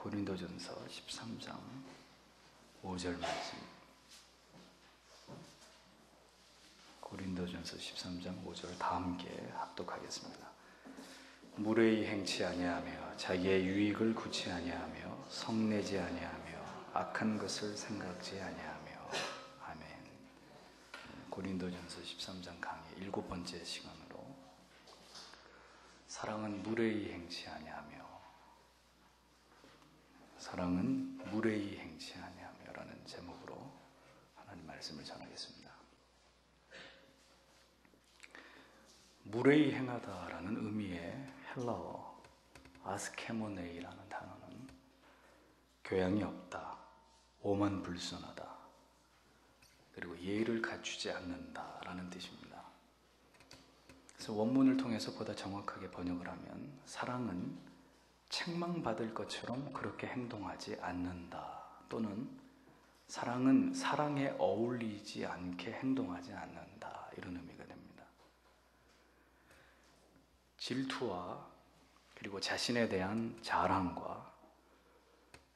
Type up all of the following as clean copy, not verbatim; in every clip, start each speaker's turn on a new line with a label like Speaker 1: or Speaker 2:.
Speaker 1: 고린도전서 13장 5절 말씀. 고린도전서 13장 5절 다 함께 합독하겠습니다. 무례히 행치 아니하며 자기의 유익을 구치 아니하며 성내지 아니하며 악한 것을 생각지 아니하며. 아멘. 고린도전서 13장 강의 7번째 시간으로 사랑은 무례히 행치 아니하며, 사랑은 무례히 행치 아니하며 라는 제목으로 하나님 말씀을 전하겠습니다. 무례히 행하다 라는 의미의 헬라어 아스케모네이라는 단어는 교양이 없다, 오만불순하다, 그리고 예의를 갖추지 않는다 라는 뜻입니다. 그래서 원문을 통해서 보다 정확하게 번역을 하면, 사랑은 책망받을 것처럼 그렇게 행동하지 않는다, 또는 사랑은 사랑에 어울리지 않게 행동하지 않는다, 이런 의미가 됩니다. 질투와 그리고 자신에 대한 자랑과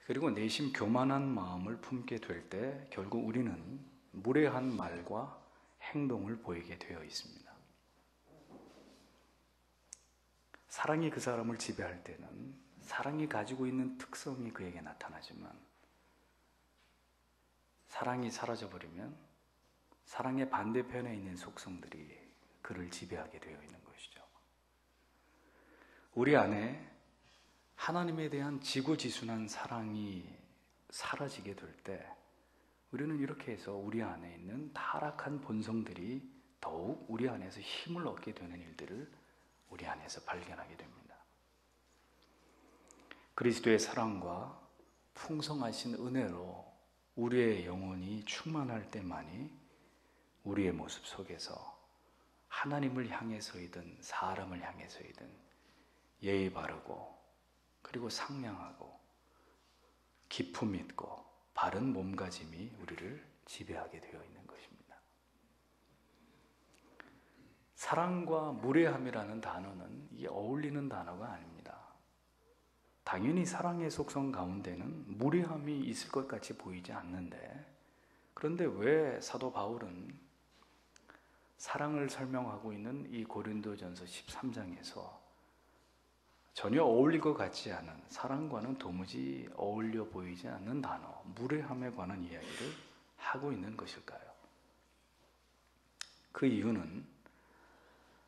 Speaker 1: 그리고 내심 교만한 마음을 품게 될 때 결국 우리는 무례한 말과 행동을 보이게 되어 있습니다. 사랑이 그 사람을 지배할 때는 사랑이 가지고 있는 특성이 그에게 나타나지만, 사랑이 사라져버리면 사랑의 반대편에 있는 속성들이 그를 지배하게 되어 있는 것이죠. 우리 안에 하나님에 대한 지고지순한 사랑이 사라지게 될 때 우리는 이렇게 해서 우리 안에 있는 타락한 본성들이 더욱 우리 안에서 힘을 얻게 되는 일들을 우리 안에서 발견하게 됩니다. 그리스도의 사랑과 풍성하신 은혜로 우리의 영혼이 충만할 때만이 우리의 모습 속에서 하나님을 향해서이든 사람을 향해서이든 예의 바르고 그리고 상냥하고 기품 있고 바른 몸가짐이 우리를 지배하게 되어 있는 것입니다. 사랑과 무례함이라는 단어는 이게 어울리는 단어가 아닙니다. 당연히 사랑의 속성 가운데는 무례함이 있을 것 같이 보이지 않는데, 그런데 왜 사도 바울은 사랑을 설명하고 있는 이 고린도전서 13장에서 전혀 어울릴 것 같지 않은, 사랑과는 도무지 어울려 보이지 않는 단어 무례함에 관한 이야기를 하고 있는 것일까요? 그 이유는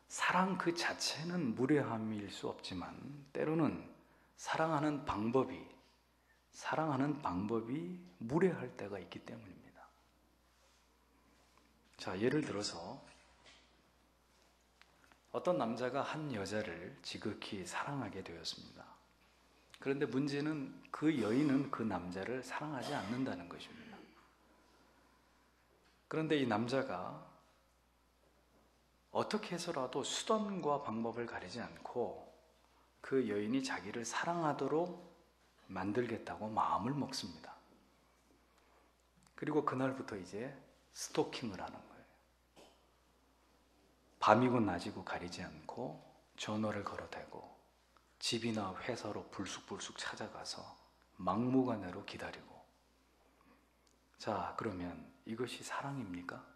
Speaker 1: 사랑 그 자체는 무례함일 수 없지만 때로는 사랑하는 방법이 무례할 때가 있기 때문입니다. 자, 예를 들어서 어떤 남자가 한 여자를 지극히 사랑하게 되었습니다. 그런데 문제는 그 여인은 그 남자를 사랑하지 않는다는 것입니다. 그런데 이 남자가 어떻게 해서라도 수단과 방법을 가리지 않고 그 여인이 자기를 사랑하도록 만들겠다고 마음을 먹습니다. 그리고 그날부터 이제 스토킹을 하는 거예요. 밤이고 낮이고 가리지 않고 전화를 걸어대고 집이나 회사로 불쑥불쑥 찾아가서 막무가내로 기다리고. 자, 그러면 이것이 사랑입니까?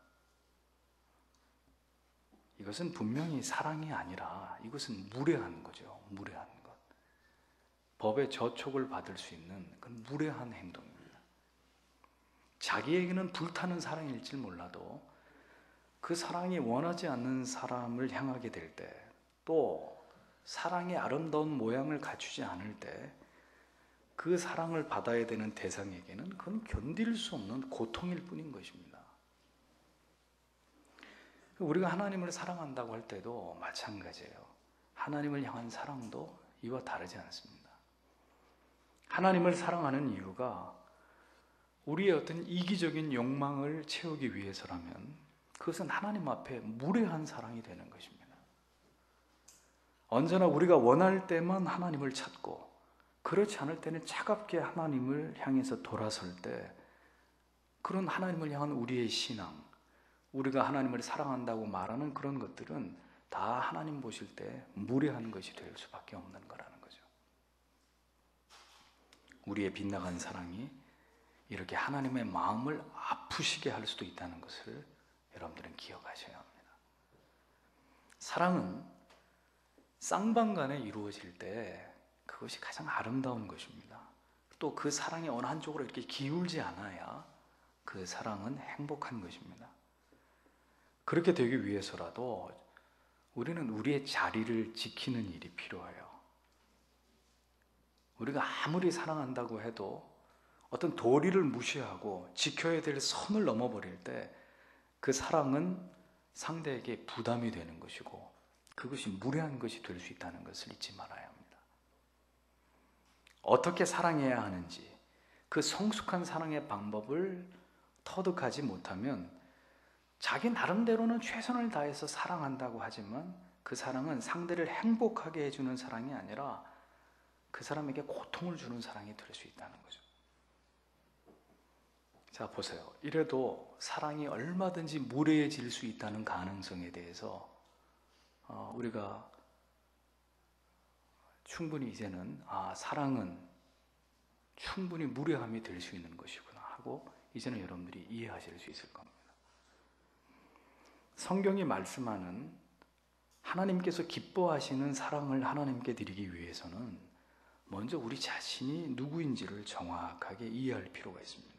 Speaker 1: 이것은 분명히 사랑이 아니라 이것은 무례한 거죠. 무례한 것. 법의 저촉을 받을 수 있는 그런 무례한 행동입니다. 자기에게는 불타는 사랑일지 몰라도 그 사랑이 원하지 않는 사람을 향하게 될 때, 또 사랑의 아름다운 모양을 갖추지 않을 때 그 사랑을 받아야 되는 대상에게는 그건 견딜 수 없는 고통일 뿐인 것입니다. 우리가 하나님을 사랑한다고 할 때도 마찬가지예요. 하나님을 향한 사랑도 이와 다르지 않습니다. 하나님을 사랑하는 이유가 우리의 어떤 이기적인 욕망을 채우기 위해서라면 그것은 하나님 앞에 무례한 사랑이 되는 것입니다. 언제나 우리가 원할 때만 하나님을 찾고 그렇지 않을 때는 차갑게 하나님을 향해서 돌아설 때, 그런 하나님을 향한 우리의 신앙, 우리가 하나님을 사랑한다고 말하는 그런 것들은 다 하나님 보실 때 무례한 것이 될 수밖에 없는 거라는 거죠. 우리의 빗나간 사랑이 이렇게 하나님의 마음을 아프시게 할 수도 있다는 것을 여러분들은 기억하셔야 합니다. 사랑은 쌍방간에 이루어질 때 그것이 가장 아름다운 것입니다. 또 그 사랑이 어느 한쪽으로 이렇게 기울지 않아야 그 사랑은 행복한 것입니다. 그렇게 되기 위해서라도 우리는 우리의 자리를 지키는 일이 필요해요. 우리가 아무리 사랑한다고 해도 어떤 도리를 무시하고 지켜야 될 선을 넘어버릴 때 그 사랑은 상대에게 부담이 되는 것이고 그것이 무례한 것이 될 수 있다는 것을 잊지 말아야 합니다. 어떻게 사랑해야 하는지 그 성숙한 사랑의 방법을 터득하지 못하면 자기 나름대로는 최선을 다해서 사랑한다고 하지만 그 사랑은 상대를 행복하게 해주는 사랑이 아니라 그 사람에게 고통을 주는 사랑이 될 수 있다는 거죠. 자, 보세요. 이래도 사랑이 얼마든지 무례해질 수 있다는 가능성에 대해서 우리가 충분히 이제는 사랑은 충분히 무례함이 될 수 있는 것이구나 하고 이제는 여러분들이 이해하실 수 있을 겁니다. 성경이 말씀하는 하나님께서 기뻐하시는 사랑을 하나님께 드리기 위해서는 먼저 우리 자신이 누구인지를 정확하게 이해할 필요가 있습니다.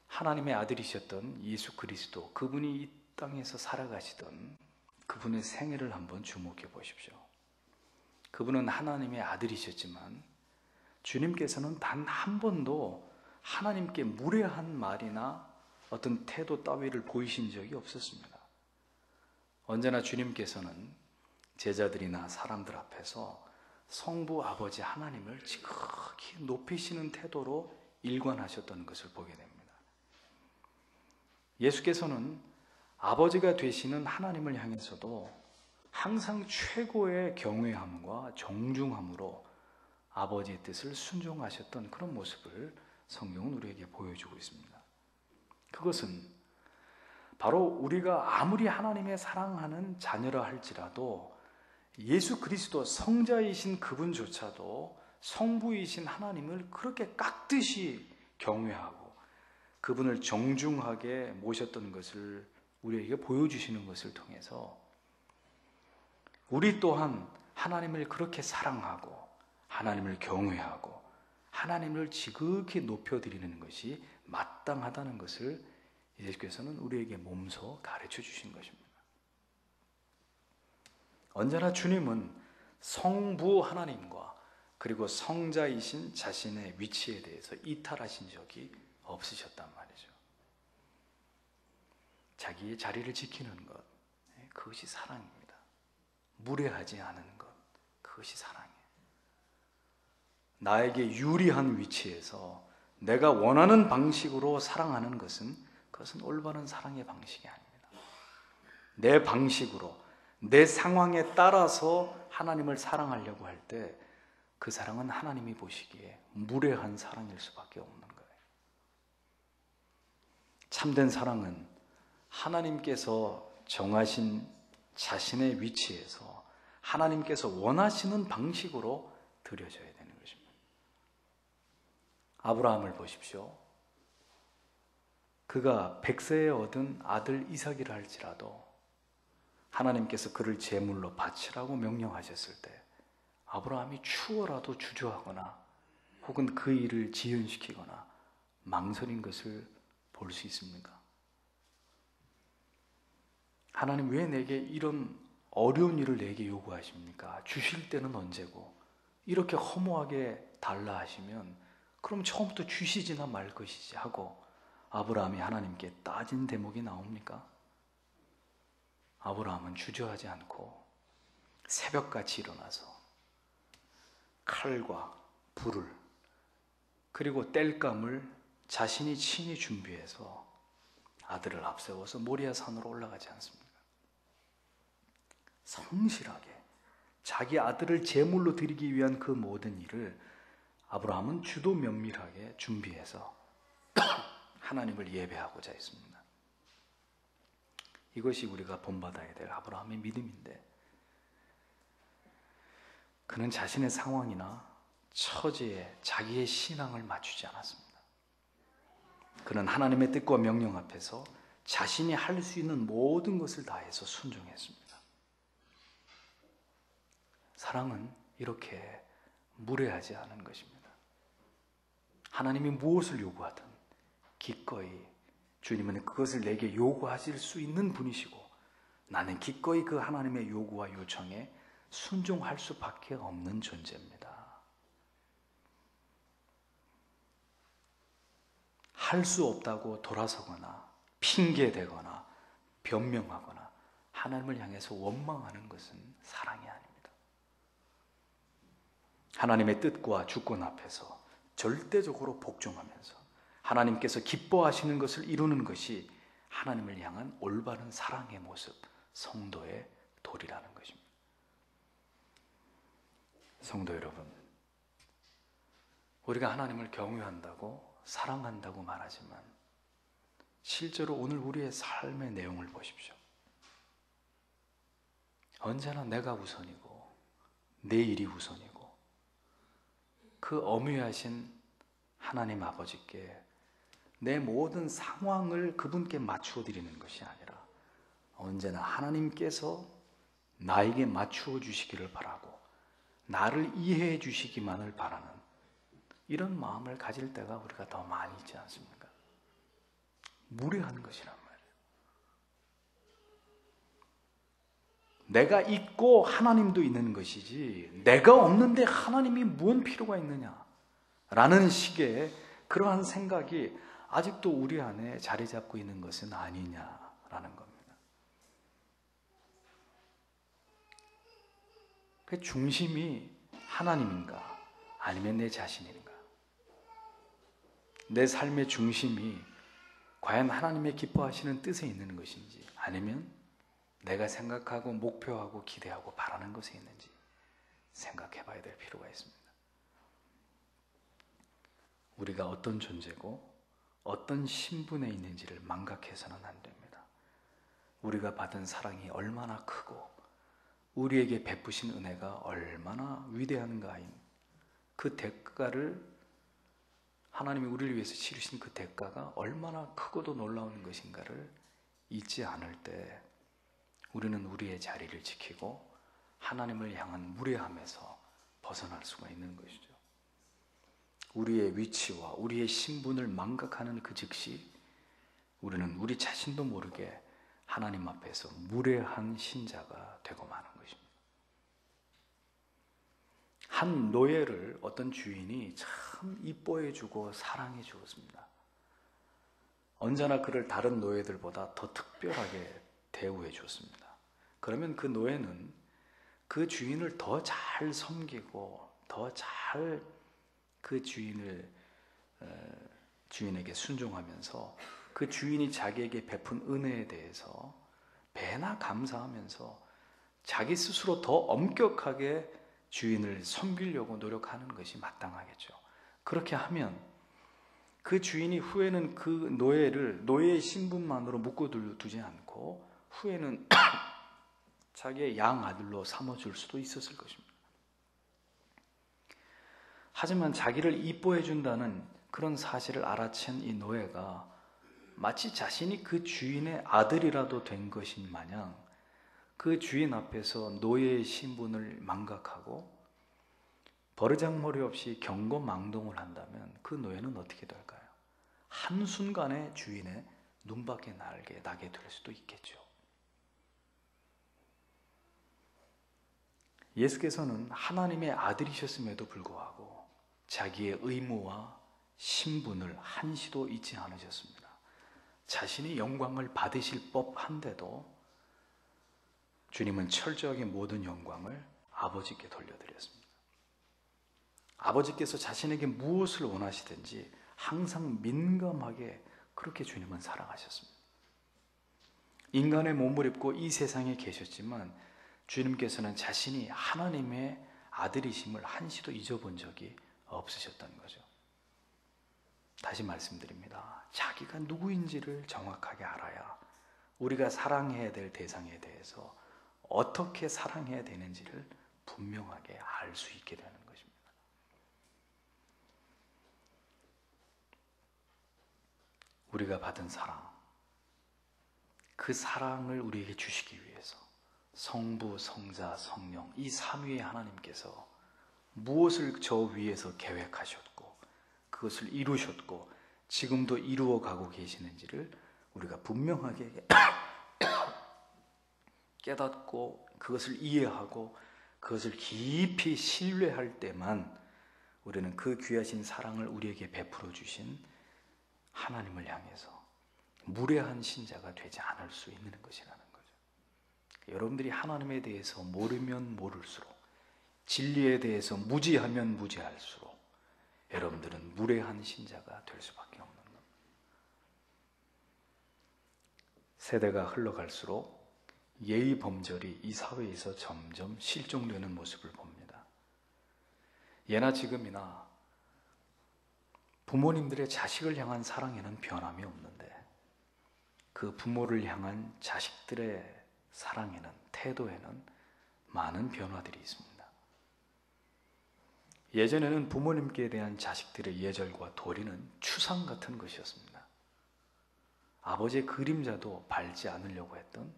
Speaker 1: 하나님의 아들이셨던 예수 그리스도, 그분이 이 땅에서 살아가시던 그분의 생애를 한번 주목해 보십시오. 그분은 하나님의 아들이셨지만 주님께서는 단 한 번도 하나님께 무례한 말이나 어떤 태도 따위를 보이신 적이 없었습니다. 언제나 주님께서는 제자들이나 사람들 앞에서 성부 아버지 하나님을 지극히 높이시는 태도로 일관하셨던 것을 보게 됩니다. 예수께서는 아버지가 되시는 하나님을 향해서도 항상 최고의 경외함과 정중함으로 아버지의 뜻을 순종하셨던 그런 모습을 성경은 우리에게 보여주고 있습니다. 그것은 바로 우리가 아무리 하나님의 사랑하는 자녀라 할지라도 예수 그리스도 성자이신 그분조차도 성부이신 하나님을 그렇게 깍듯이 경외하고 그분을 정중하게 모셨던 것을 우리에게 보여주시는 것을 통해서 우리 또한 하나님을 그렇게 사랑하고 하나님을 경외하고 하나님을 지극히 높여드리는 것이 마땅하다는 것을 예수께서는 우리에게 몸소 가르쳐 주신 것입니다. 언제나 주님은 성부 하나님과 그리고 성자이신 자신의 위치에 대해서 이탈하신 적이 없으셨단 말이죠. 자기의 자리를 지키는 것, 그것이 사랑입니다. 무례하지 않은 것, 그것이 사랑이에요. 나에게 유리한 위치에서 내가 원하는 방식으로 사랑하는 것은 그것은 올바른 사랑의 방식이 아닙니다. 내 방식으로 내 상황에 따라서 하나님을 사랑하려고 할 때 그 사랑은 하나님이 보시기에 무례한 사랑일 수밖에 없는 거예요. 참된 사랑은 하나님께서 정하신 자신의 위치에서 하나님께서 원하시는 방식으로 드려져야 되는 것입니다. 아브라함을 보십시오. 그가 100세에 얻은 아들 이삭이라 할지라도 하나님께서 그를 제물로 바치라고 명령하셨을 때 아브라함이 추워라도 주저하거나 혹은 그 일을 지연시키거나 망설인 것을 볼 수 있습니까? 하나님 왜 내게 이런 어려운 일을 내게 요구하십니까? 주실 때는 언제고 이렇게 허무하게 달라 하시면 그럼 처음부터 주시지나 말 것이지 하고 아브라함이 하나님께 따진 대목이 나옵니까? 아브라함은 주저하지 않고 새벽같이 일어나서 칼과 불을 그리고 땔감을 자신이 친히 준비해서 아들을 앞세워서 모리아 산으로 올라가지 않습니까? 성실하게 자기 아들을 제물로 드리기 위한 그 모든 일을 아브라함은 주도 면밀하게 준비해서 하나님을 예배하고자 했습니다. 이것이 우리가 본받아야 될 아브라함의 믿음인데 그는 자신의 상황이나 처지에 자기의 신앙을 맞추지 않았습니다. 그는 하나님의 뜻과 명령 앞에서 자신이 할 수 있는 모든 것을 다해서 순종했습니다. 사랑은 이렇게 무례하지 않은 것입니다. 하나님이 무엇을 요구하든 기꺼이, 주님은 그것을 내게 요구하실 수 있는 분이시고 나는 기꺼이 그 하나님의 요구와 요청에 순종할 수밖에 없는 존재입니다. 할 수 없다고 돌아서거나 핑계대거나 변명하거나 하나님을 향해서 원망하는 것은 사랑이 아닙니다. 하나님의 뜻과 주권 앞에서 절대적으로 복종하면서 하나님께서 기뻐하시는 것을 이루는 것이 하나님을 향한 올바른 사랑의 모습, 성도의 도리라는 것입니다. 성도 여러분, 우리가 하나님을 경외한다고 사랑한다고 말하지만 실제로 오늘 우리의 삶의 내용을 보십시오. 언제나 내가 우선이고 내 일이 우선이고 그 엄위하신 하나님 아버지께 내 모든 상황을 그분께 맞추어 드리는 것이 아니라 언제나 하나님께서 나에게 맞추어 주시기를 바라고 나를 이해해 주시기만을 바라는 이런 마음을 가질 때가 우리가 더 많이 있지 않습니까? 무례한 것이란 말이에요. 내가 있고 하나님도 있는 것이지 내가 없는데 하나님이 무슨 필요가 있느냐 라는 식의 그러한 생각이 아직도 우리 안에 자리 잡고 있는 것은 아니냐라는 겁니다. 그 중심이 하나님인가 아니면 내 자신인가? 내 삶의 중심이 과연 하나님의 기뻐하시는 뜻에 있는 것인지 아니면 내가 생각하고 목표하고 기대하고 바라는 것에 있는지 생각해 봐야 될 필요가 있습니다. 우리가 어떤 존재고 어떤 신분에 있는지를 망각해서는 안 됩니다. 우리가 받은 사랑이 얼마나 크고 우리에게 베푸신 은혜가 얼마나 위대한가인 그 대가를 하나님이 우리를 위해서 치르신 그 대가가 얼마나 크고도 놀라운 것인가를 잊지 않을 때 우리는 우리의 자리를 지키고 하나님을 향한 무례함에서 벗어날 수가 있는 것이죠. 우리의 위치와 우리의 신분을 망각하는 그 즉시 우리는 우리 자신도 모르게 하나님 앞에서 무례한 신자가 되고 마는 것입니다. 한 노예를 어떤 주인이 참 이뻐해주고 사랑해주었습니다. 언제나 그를 다른 노예들보다 더 특별하게 대우해주었습니다. 그러면 그 노예는 그 주인을 더 잘 섬기고 더 잘 그 주인에게 순종하면서 그 주인이 자기에게 베푼 은혜에 대해서 배나 감사하면서 자기 스스로 더 엄격하게 주인을 섬기려고 노력하는 것이 마땅하겠죠. 그렇게 하면 그 주인이 후에는 그 노예를 노예의 신분만으로 묶어두지 않고 후에는 자기의 양아들로 삼아줄 수도 있었을 것입니다. 하지만 자기를 이뻐해 준다는 그런 사실을 알아챈 이 노예가 마치 자신이 그 주인의 아들이라도 된 것인 마냥 그 주인 앞에서 노예의 신분을 망각하고 버르장머리 없이 경거망동을 한다면 그 노예는 어떻게 될까요? 한순간에 주인의 눈밖에 나게 될 수도 있겠죠. 예수께서는 하나님의 아들이셨음에도 불구하고 자기의 의무와 신분을 한시도 잊지 않으셨습니다. 자신이 영광을 받으실 법한데도 주님은 철저하게 모든 영광을 아버지께 돌려드렸습니다. 아버지께서 자신에게 무엇을 원하시든지 항상 민감하게 그렇게 주님은 사랑하셨습니다. 인간의 몸을 입고 이 세상에 계셨지만 주님께서는 자신이 하나님의 아들이심을 한시도 잊어본 적이 없으셨던 거죠. 다시 말씀드립니다. 자기가 누구인지를 정확하게 알아야 우리가 사랑해야 될 대상에 대해서 어떻게 사랑해야 되는지를 분명하게 알 수 있게 되는 것입니다. 우리가 받은 사랑, 그 사랑을 우리에게 주시기 위해서 성부, 성자, 성령 이 삼위의 하나님께서 무엇을 저 위에서 계획하셨고 그것을 이루셨고 지금도 이루어가고 계시는지를 우리가 분명하게 깨닫고 그것을 이해하고 그것을 깊이 신뢰할 때만 우리는 그 귀하신 사랑을 우리에게 베풀어 주신 하나님을 향해서 무례한 신자가 되지 않을 수 있는 것이라는 거죠. 여러분들이 하나님에 대해서 모르면 모를수록, 진리에 대해서 무지하면 무지할수록 여러분들은 무례한 신자가 될 수밖에 없는 겁니다. 세대가 흘러갈수록 예의 범절이 이 사회에서 점점 실종되는 모습을 봅니다. 예나 지금이나 부모님들의 자식을 향한 사랑에는 변함이 없는데 그 부모를 향한 자식들의 사랑에는, 태도에는 많은 변화들이 있습니다. 예전에는 부모님께 대한 자식들의 예절과 도리는 추상 같은 것이었습니다. 아버지의 그림자도 밟지 않으려고 했던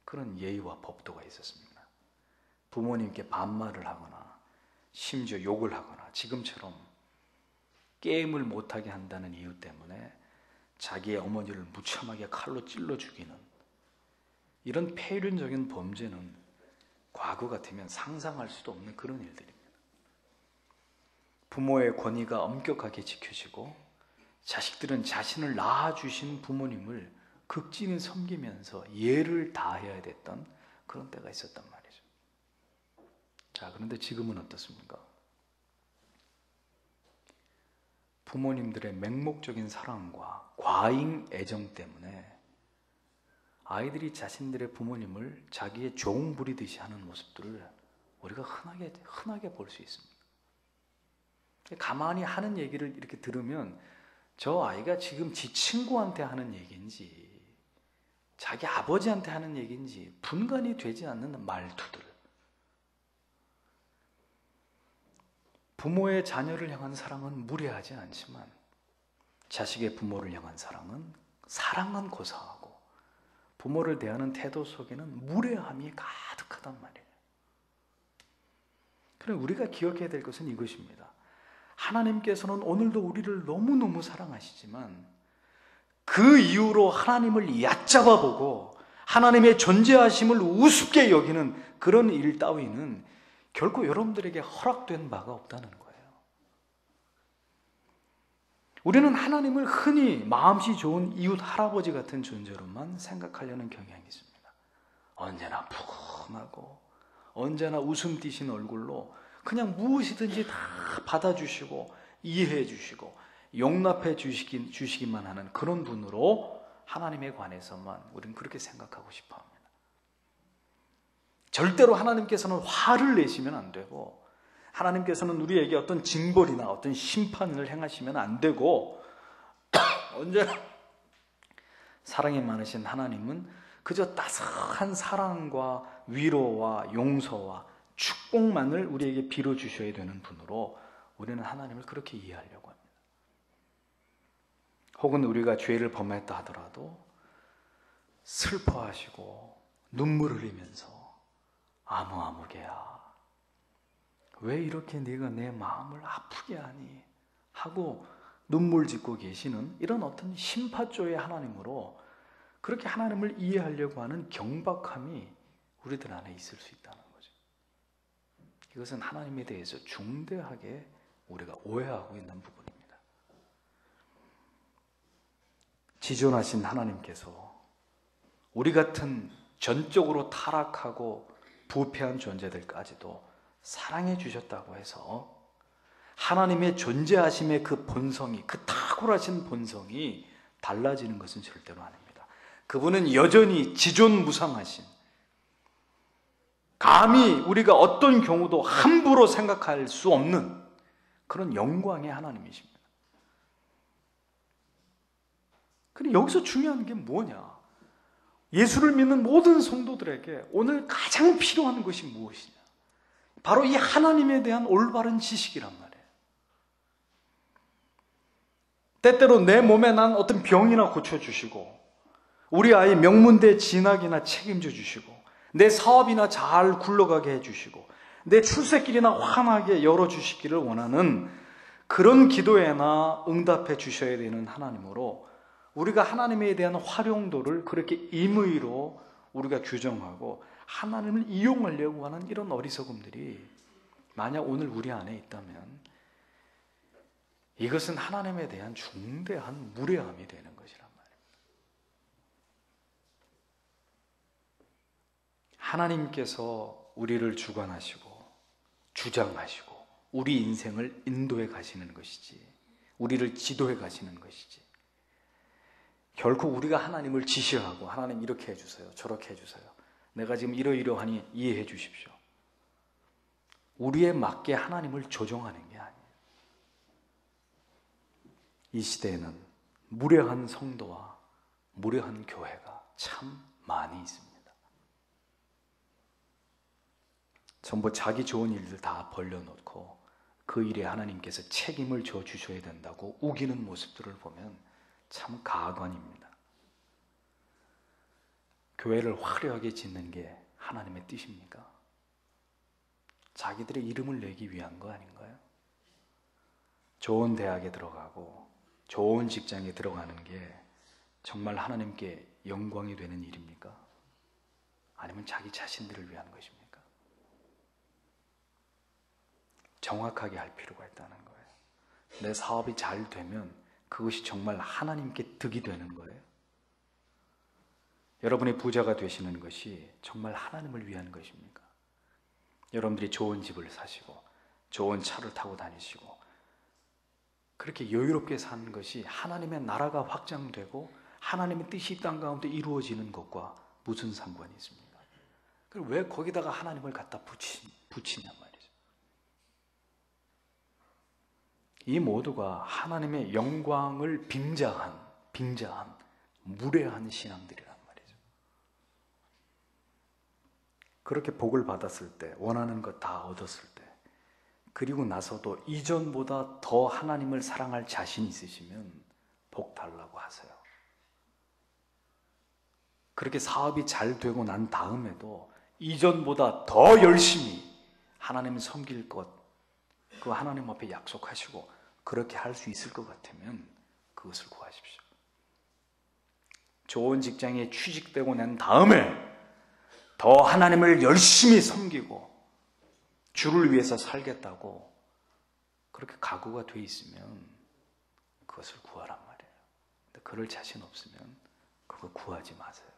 Speaker 1: 그런 예의와 법도가 있었습니다. 부모님께 반말을 하거나 심지어 욕을 하거나 지금처럼 게임을 못하게 한다는 이유 때문에 자기의 어머니를 무참하게 칼로 찔러 죽이는 이런 폐륜적인 범죄는 과거 같으면 상상할 수도 없는 그런 일들입니다. 부모의 권위가 엄격하게 지켜지고 자식들은 자신을 낳아주신 부모님을 극진히 섬기면서 예를 다해야 됐던 그런 때가 있었단 말이죠. 자, 그런데 지금은 어떻습니까? 부모님들의 맹목적인 사랑과 과잉 애정 때문에 아이들이 자신들의 부모님을 자기의 종 부리듯이 하는 모습들을 우리가 흔하게 볼 수 있습니다. 가만히 하는 얘기를 이렇게 들으면 저 아이가 지금 지 친구한테 하는 얘기인지 자기 아버지한테 하는 얘기인지 분간이 되지 않는 말투들. 부모의 자녀를 향한 사랑은 무례하지 않지만 자식의 부모를 향한 사랑은 고사하고 부모를 대하는 태도 속에는 무례함이 가득하단 말이에요. 그럼 우리가 기억해야 될 것은 이것입니다. 하나님께서는 오늘도 우리를 너무너무 사랑하시지만 그 이후로 하나님을 얕잡아 보고 하나님의 존재하심을 우습게 여기는 그런 일 따위는 결코 여러분들에게 허락된 바가 없다는 거예요. 우리는 하나님을 흔히 마음씨 좋은 이웃 할아버지 같은 존재로만 생각하려는 경향이 있습니다. 언제나 푸근하고 언제나 웃음 띠신 얼굴로 그냥 무엇이든지 다 받아주시고 이해해 주시고 용납해 주시기만 하는 그런 분으로 하나님에 관해서만 우리는 그렇게 생각하고 싶어 합니다. 절대로 하나님께서는 화를 내시면 안 되고 하나님께서는 우리에게 어떤 징벌이나 어떤 심판을 행하시면 안 되고 언제나 사랑이 많으신 하나님은 그저 따스한 사랑과 위로와 용서와 축복만을 우리에게 빌어주셔야 되는 분으로 우리는 하나님을 그렇게 이해하려고 합니다. 혹은 우리가 죄를 범했다 하더라도 슬퍼하시고 눈물 흘리면서 아무개야 왜 이렇게 네가 내 마음을 아프게 하니 하고 눈물 짓고 계시는 이런 어떤 심파조의 하나님으로 그렇게 하나님을 이해하려고 하는 경박함이 우리들 안에 있을 수 있다는 거죠. 이것은 하나님에 대해서 중대하게 우리가 오해하고 있는 부분입니다. 지존하신 하나님께서 우리 같은 전적으로 타락하고 부패한 존재들까지도 사랑해 주셨다고 해서 하나님의 존재하심의 그 본성이, 그 탁월하신 본성이 달라지는 것은 절대로 아닙니다. 그분은 여전히 지존무상하신, 감히 우리가 어떤 경우도 함부로 생각할 수 없는 그런 영광의 하나님이십니다. 근데 여기서 중요한 게 뭐냐? 예수를 믿는 모든 성도들에게 오늘 가장 필요한 것이 무엇이냐? 바로 이 하나님에 대한 올바른 지식이란 말이에요. 때때로 내 몸에 난 어떤 병이나 고쳐주시고, 우리 아이 명문대 진학이나 책임져 주시고, 내 사업이나 잘 굴러가게 해주시고, 내 출세길이나 환하게 열어주시기를 원하는 그런 기도에나 응답해 주셔야 되는 하나님으로, 우리가 하나님에 대한 활용도를 그렇게 임의로 우리가 규정하고 하나님을 이용하려고 하는 이런 어리석음들이 만약 오늘 우리 안에 있다면 이것은 하나님에 대한 중대한 무례함이 되는 것이란 말이에요. 하나님께서 우리를 주관하시고 주장하시고 우리 인생을 인도해 가시는 것이지, 우리를 지도해 가시는 것이지, 결코 우리가 하나님을 지시하고 하나님 이렇게 해주세요, 저렇게 해주세요, 내가 지금 이러이러하니 이해해 주십시오, 우리에 맞게 하나님을 조정하는 게 아니에요. 이 시대에는 무례한 성도와 무례한 교회가 참 많이 있습니다. 전부 자기 좋은 일들 다 벌려놓고 그 일에 하나님께서 책임을 져 주셔야 된다고 우기는 모습들을 보면 참 가관입니다. 교회를 화려하게 짓는 게 하나님의 뜻입니까? 자기들의 이름을 내기 위한 거 아닌가요? 좋은 대학에 들어가고 좋은 직장에 들어가는 게 정말 하나님께 영광이 되는 일입니까? 아니면 자기 자신들을 위한 것입니까? 정확하게 할 필요가 있다는 거예요. 내 사업이 잘 되면 그것이 정말 하나님께 득이 되는 거예요. 여러분이 부자가 되시는 것이 정말 하나님을 위한 것입니까? 여러분들이 좋은 집을 사시고 좋은 차를 타고 다니시고 그렇게 여유롭게 사는 것이 하나님의 나라가 확장되고 하나님의 뜻이 땅 가운데 이루어지는 것과 무슨 상관이 있습니까? 그럼 왜 거기다가 하나님을 갖다 붙이냔 말이죠. 이 모두가 하나님의 영광을 빙자한 무례한 신앙들이란 말이죠. 그렇게 복을 받았을 때, 원하는 것 다 얻었을 때, 그리고 나서도 이전보다 더 하나님을 사랑할 자신 있으시면 복 달라고 하세요. 그렇게 사업이 잘 되고 난 다음에도 이전보다 더 열심히 하나님을 섬길 것, 그 하나님 앞에 약속하시고 그렇게 할 수 있을 것 같으면 그것을 구하십시오. 좋은 직장에 취직되고 난 다음에 더 하나님을 열심히 섬기고 주를 위해서 살겠다고 그렇게 각오가 돼 있으면 그것을 구하란 말이에요. 근데 그럴 자신 없으면 그거 구하지 마세요.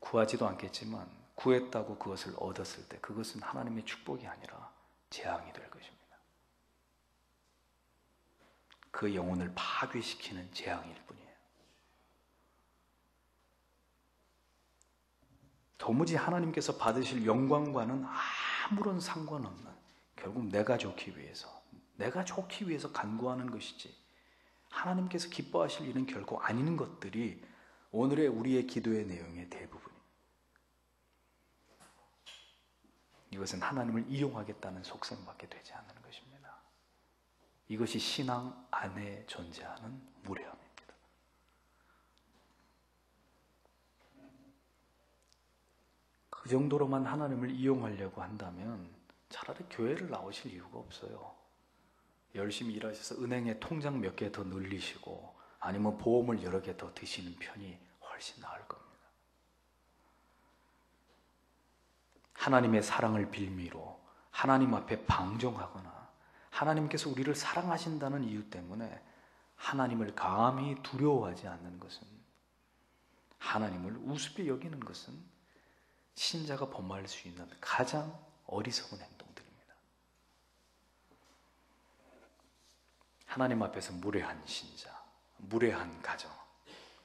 Speaker 1: 구하지도 않겠지만 구했다고 그것을 얻었을 때 그것은 하나님의 축복이 아니라 재앙이 될 것입니다. 그 영혼을 파괴시키는 재앙일 뿐이에요. 도무지 하나님께서 받으실 영광과는 아무런 상관없는, 결국 내가 좋기 위해서 간구하는 것이지 하나님께서 기뻐하실 일은 결코 아닌 것들이 오늘의 우리의 기도의 내용의 대부분입니다. 이것은 하나님을 이용하겠다는 속셈밖에 되지 않는 것입니다. 이것이 신앙 안에 존재하는 무례함입니다. 그 정도로만 하나님을 이용하려고 한다면 차라리 교회를 나오실 이유가 없어요. 열심히 일하셔서 은행에 통장 몇 개 더 늘리시고 아니면 보험을 여러 개 더 드시는 편이 훨씬 나을 겁니다. 하나님의 사랑을 빌미로 하나님 앞에 방종하거나 하나님께서 우리를 사랑하신다는 이유 때문에 하나님을 감히 두려워하지 않는 것은, 하나님을 우습게 여기는 것은 신자가 범할 수 있는 가장 어리석은 행동들입니다. 하나님 앞에서 무례한 신자, 무례한 가정,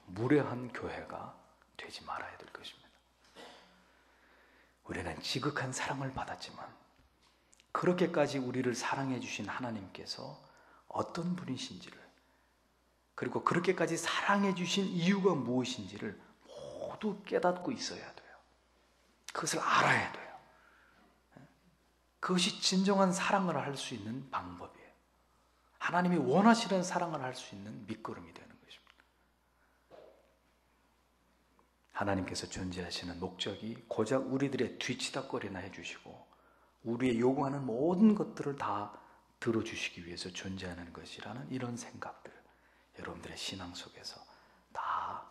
Speaker 1: 무례한 교회가 되지 말아야 될 것입니다. 우리는 지극한 사랑을 받았지만 그렇게까지 우리를 사랑해 주신 하나님께서 어떤 분이신지를, 그리고 그렇게까지 사랑해 주신 이유가 무엇인지를 모두 깨닫고 있어야 돼요. 그것을 알아야 돼요. 그것이 진정한 사랑을 할 수 있는 방법이에요. 하나님이 원하시는 사랑을 할 수 있는 밑거름이 되는 것입니다. 하나님께서 존재하시는 목적이 고작 우리들의 뒤치다거리나 해주시고 우리의 요구하는 모든 것들을 다 들어주시기 위해서 존재하는 것이라는 이런 생각들, 여러분들의 신앙 속에서 다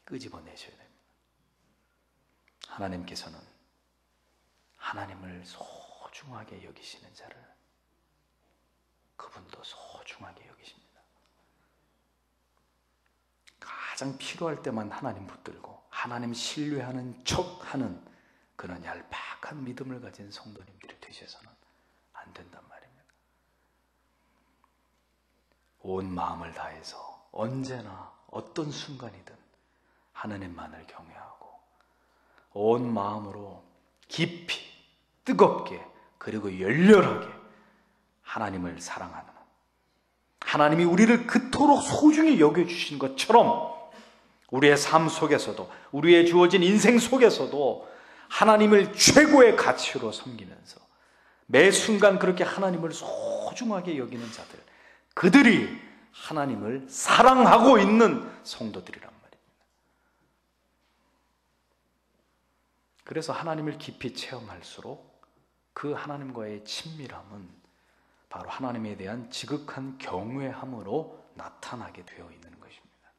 Speaker 1: 끄집어내셔야 됩니다. 하나님께서는 하나님을 소중하게 여기시는 자를 그분도 소중하게 여기십니다. 가장 필요할 때만 하나님 붙들고 하나님 신뢰하는 척하는 그런 얄팍한 믿음을 가진 성도님들이 되셔서는 안 된단 말입니다. 온 마음을 다해서 언제나 어떤 순간이든 하나님만을 경외하고 온 마음으로 깊이 뜨겁게 그리고 열렬하게 하나님을 사랑하는, 하나님이 우리를 그토록 소중히 여겨주신 것처럼 우리의 삶 속에서도, 우리의 주어진 인생 속에서도 하나님을 최고의 가치로 섬기면서 매 순간 그렇게 하나님을 소중하게 여기는 자들, 그들이 하나님을 사랑하고 있는 성도들이란 말입니다. 그래서 하나님을 깊이 체험할수록 그 하나님과의 친밀함은 바로 하나님에 대한 지극한 경외함으로 나타나게 되어 있는 것입니다.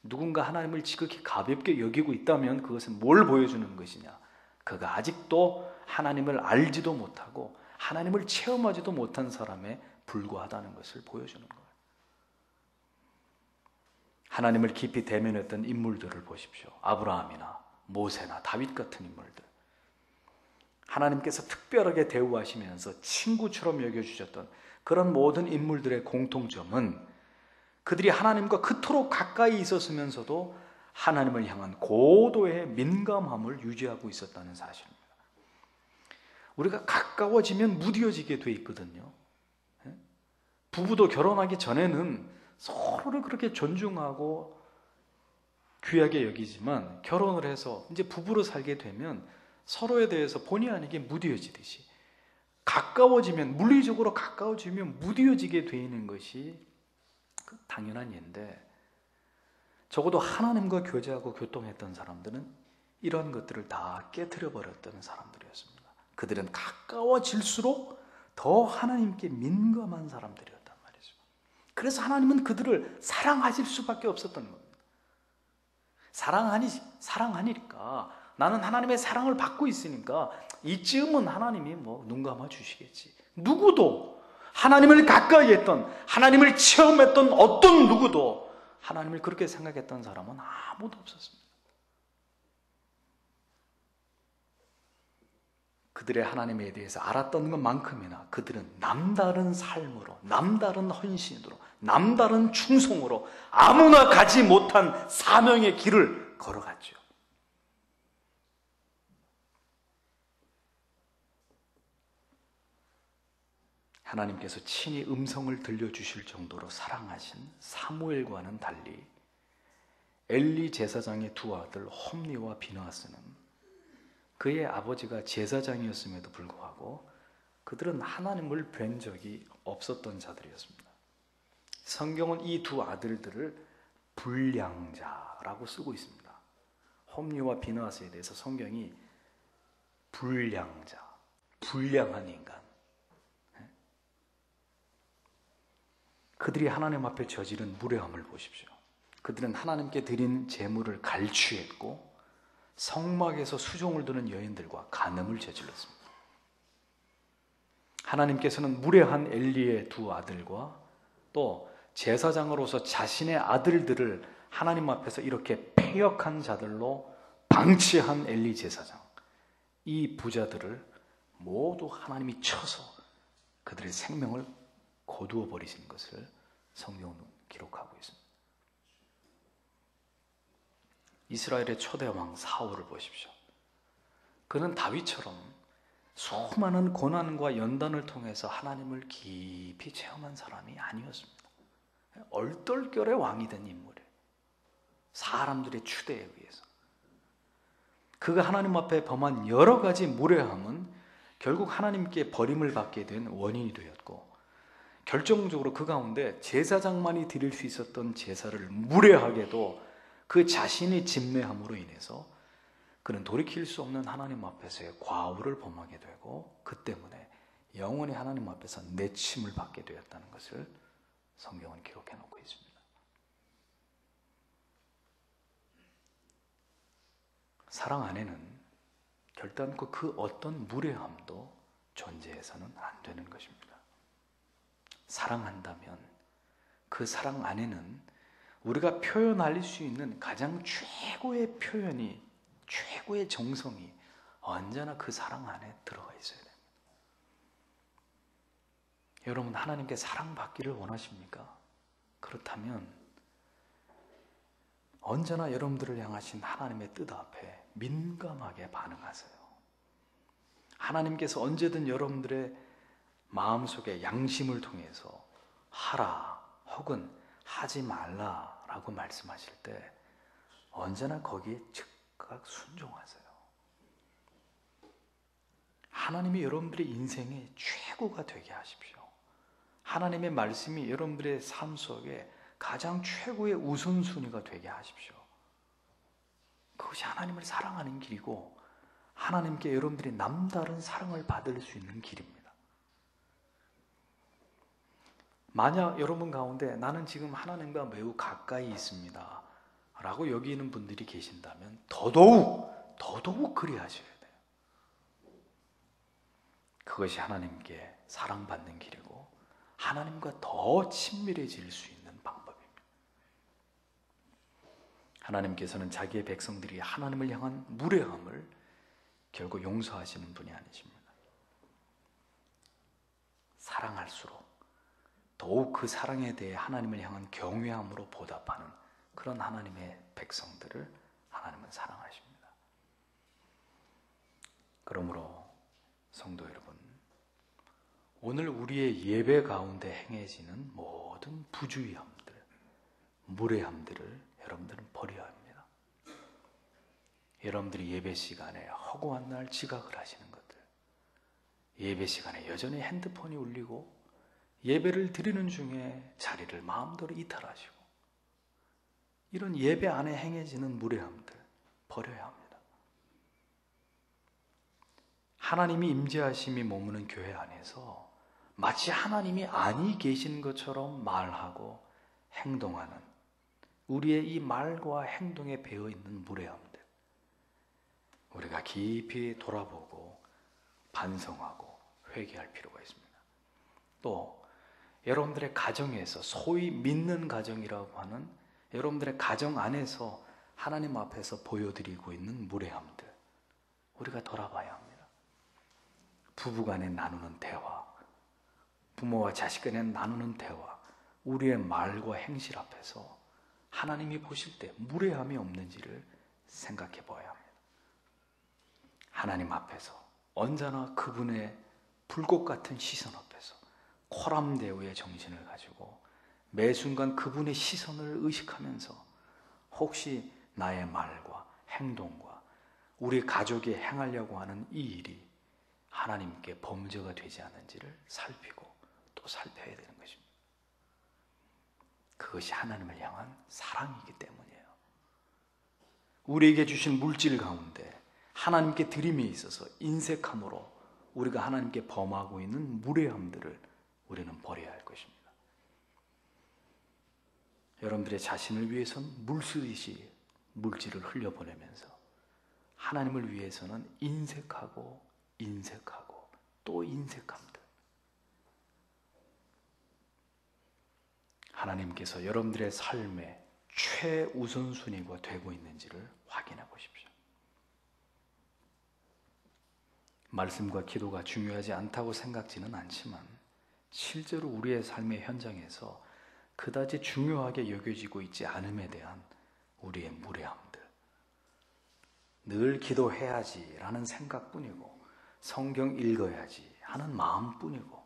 Speaker 1: 누군가 하나님을 지극히 가볍게 여기고 있다면 그것은 뭘 보여주는 것이냐? 그가 아직도 하나님을 알지도 못하고 하나님을 체험하지도 못한 사람에 불과하다는 것을 보여주는 거예요. 하나님을 깊이 대면했던 인물들을 보십시오. 아브라함이나 모세나 다윗 같은 인물들. 하나님께서 특별하게 대우하시면서 친구처럼 여겨주셨던 그런 모든 인물들의 공통점은 그들이 하나님과 그토록 가까이 있었으면서도 하나님을 향한 고도의 민감함을 유지하고 있었다는 사실입니다. 우리가 가까워지면 무뎌지게 돼 있거든요. 부부도 결혼하기 전에는 서로를 그렇게 존중하고 귀하게 여기지만 결혼을 해서 이제 부부로 살게 되면 서로에 대해서 본의 아니게 무뎌지듯이 가까워지면, 물리적으로 가까워지면 무뎌지게 되는 것이 당연한 예인데, 적어도 하나님과 교제하고 교통했던 사람들은 이런 것들을 다 깨트려 버렸던 사람들이었습니다. 그들은 가까워질수록 더 하나님께 민감한 사람들이었단 말이죠. 그래서 하나님은 그들을 사랑하실 수밖에 없었던 겁니다. 사랑하니까, 나는 하나님의 사랑을 받고 있으니까 이쯤은 하나님이 눈 감아 주시겠지. 누구도 하나님을 가까이 했던, 하나님을 체험했던 어떤 누구도 하나님을 그렇게 생각했던 사람은 아무도 없었습니다. 그들의 하나님에 대해서 알았던 것만큼이나 그들은 남다른 삶으로, 남다른 헌신으로, 남다른 충성으로 아무나 가지 못한 사명의 길을 걸어갔죠. 하나님께서 친히 음성을 들려주실 정도로 사랑하신 사무엘과는 달리 엘리 제사장의 두 아들 홈리와 비느하스는 그의 아버지가 제사장이었음에도 불구하고 그들은 하나님을 뵌 적이 없었던 자들이었습니다. 성경은 이 두 아들들을 불량자라고 쓰고 있습니다. 홈리와 비느하스에 대해서 성경이 불량자, 불량한 인간, 그들이 하나님 앞에 저지른 무례함을 보십시오. 그들은 하나님께 드린 제물을 갈취했고 성막에서 수종을 두는 여인들과 간음을 저질렀습니다. 하나님께서는 무례한 엘리의 두 아들과 또 제사장으로서 자신의 아들들을 하나님 앞에서 이렇게 패역한 자들로 방치한 엘리 제사장, 이 부자들을 모두 하나님이 쳐서 그들의 생명을 거두어 버리신 것을 성경은 기록하고 있습니다. 이스라엘의 초대 왕 사울을 보십시오. 그는 다윗처럼 수많은 고난과 연단을 통해서 하나님을 깊이 체험한 사람이 아니었습니다. 얼떨결에 왕이 된 인물이에요. 사람들의 추대에 의해서. 그가 하나님 앞에 범한 여러 가지 무례함은 결국 하나님께 버림을 받게 된 원인이 되었고, 결정적으로 그 가운데 제사장만이 드릴 수 있었던 제사를 무례하게도 그 자신이 집례함으로 인해서 그는 돌이킬 수 없는 하나님 앞에서의 과오를 범하게 되고 그 때문에 영원히 하나님 앞에서 내침을 받게 되었다는 것을 성경은 기록해 놓고 있습니다. 사랑 안에는 결단코 그 어떤 무례함도 존재해서는 안 되는 것입니다. 사랑한다면 그 사랑 안에는 우리가 표현할 수 있는 가장 최고의 표현이, 최고의 정성이 언제나 그 사랑 안에 들어가 있어야 됩니다. 여러분, 하나님께 사랑받기를 원하십니까? 그렇다면 언제나 여러분들을 향하신 하나님의 뜻 앞에 민감하게 반응하세요. 하나님께서 언제든 여러분들의 마음속에 양심을 통해서 하라 혹은 하지 말라라고 말씀하실 때 언제나 거기에 즉각 순종하세요. 하나님이 여러분들의 인생의 최고가 되게 하십시오. 하나님의 말씀이 여러분들의 삶 속에 가장 최고의 우선순위가 되게 하십시오. 그것이 하나님을 사랑하는 길이고 하나님께 여러분들이 남다른 사랑을 받을 수 있는 길입니다. 만약 여러분 가운데 나는 지금 하나님과 매우 가까이 있습니다 라고 여기는 분들이 계신다면 더더욱 그리하셔야 돼요. 그것이 하나님께 사랑받는 길이고 하나님과 더 친밀해질 수 있는 방법입니다. 하나님께서는 자기의 백성들이 하나님을 향한 무례함을 결국 용서하시는 분이 아니십니다. 사랑할수록 더욱 그 사랑에 대해 하나님을 향한 경외함으로 보답하는 그런 하나님의 백성들을 하나님은 사랑하십니다. 그러므로 성도 여러분, 오늘 우리의 예배 가운데 행해지는 모든 부주의함들, 무례함들을 여러분들은 버려야 합니다. 여러분들이 예배 시간에 허구한 날 지각을 하시는 것들, 예배 시간에 여전히 핸드폰이 울리고 예배를 드리는 중에 자리를 마음대로 이탈하시고 이런 예배 안에 행해지는 무례함들 버려야 합니다. 하나님이 임재하심이 머무는 교회 안에서 마치 하나님이 아니 계신 것처럼 말하고 행동하는 우리의 이 말과 행동에 배어있는 무례함들, 우리가 깊이 돌아보고 반성하고 회개할 필요가 있습니다. 또 여러분들의 가정에서 소위 믿는 가정이라고 하는 여러분들의 가정 안에서 하나님 앞에서 보여드리고 있는 무례함들 우리가 돌아봐야 합니다. 부부간에 나누는 대화, 부모와 자식 간에 나누는 대화, 우리의 말과 행실 앞에서 하나님이 보실 때 무례함이 없는지를 생각해 보아야 합니다. 하나님 앞에서 언제나 그분의 불꽃 같은 시선 앞에서 코람대오의 정신을 가지고 매 순간 그분의 시선을 의식하면서 혹시 나의 말과 행동과 우리 가족이 행하려고 하는 이 일이 하나님께 범죄가 되지 않는지를 살피고 또 살펴야 되는 것입니다. 그것이 하나님을 향한 사랑이기 때문이에요. 우리에게 주신 물질 가운데 하나님께 드림에 있어서 인색함으로 우리가 하나님께 범하고 있는 무례함들을 우리는 버려야 할 것입니다. 여러분들의 자신을 위해서는 물쓰듯이 물질을 흘려보내면서 하나님을 위해서는 인색하고 또 인색합니다. 하나님께서 여러분들의 삶의 최우선순위가 되고 있는지를 확인해 보십시오. 말씀과 기도가 중요하지 않다고 생각지는 않지만 실제로 우리의 삶의 현장에서 그다지 중요하게 여겨지고 있지 않음에 대한 우리의 무례함들, 늘 기도해야지 라는 생각뿐이고 성경 읽어야지 하는 마음뿐이고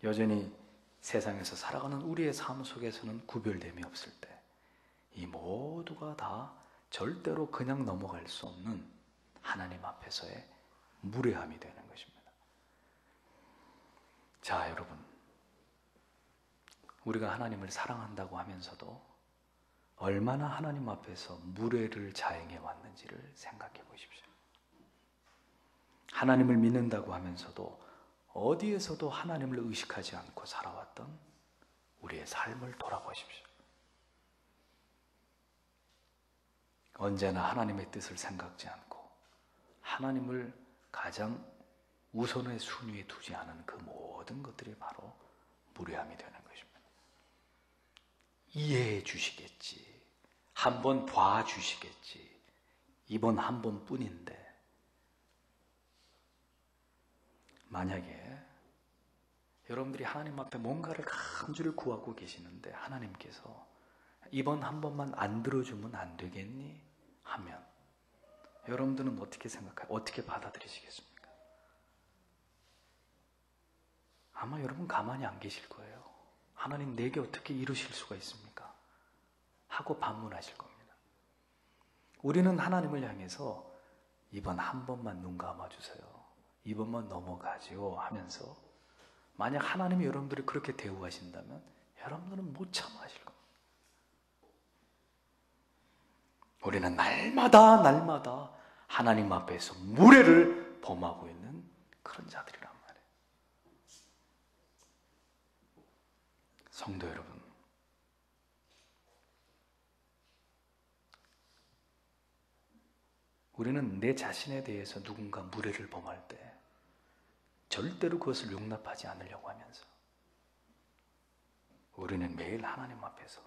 Speaker 1: 여전히 세상에서 살아가는 우리의 삶 속에서는 구별됨이 없을 때 이 모두가 다 절대로 그냥 넘어갈 수 없는 하나님 우리가 하나님을 사랑한다고 하면서도 얼마나 하나님 앞에서 무례를 자행해 왔는지를 생각해 보십시오. 하나님을 믿는다고 하면서도 어디에서도 하나님을 의식하지 않고 살아왔던 우리의 삶을 돌아보십시오. 언제나 하나님의 뜻을 생각지 않고 하나님을 가장 우선의 순위에 두지 않은 그 모든 것들이 바로 무례함이 되는 것입니다. 이해해 주시겠지, 한번 봐주시겠지, 이번 한 번뿐인데, 만약에 여러분들이 하나님 앞에 뭔가를 간절히 구하고 계시는데 하나님께서 이번 한 번만 안 들어주면 안 되겠니? 하면 여러분들은 어떻게 생각해요? 어떻게 받아들이시겠습니까? 아마 여러분 가만히 안 계실 거예요. 하나님 내게 어떻게 이루실 수가 있습니까? 하고 반문하실 겁니다. 우리는 하나님을 향해서 이번 한 번만 눈 감아주세요, 이번만 넘어가지요 하면서 만약 하나님이 여러분들을 그렇게 대우하신다면 여러분들은 못 참아하실 겁니다. 우리는 날마다 하나님 앞에서 무례를 범하고 있는 그런 자들이란 말이에요. 성도 여러분, 우리는 내 자신에 대해서 누군가 무례를 범할 때 절대로 그것을 용납하지 않으려고 하면서 우리는 매일 하나님 앞에서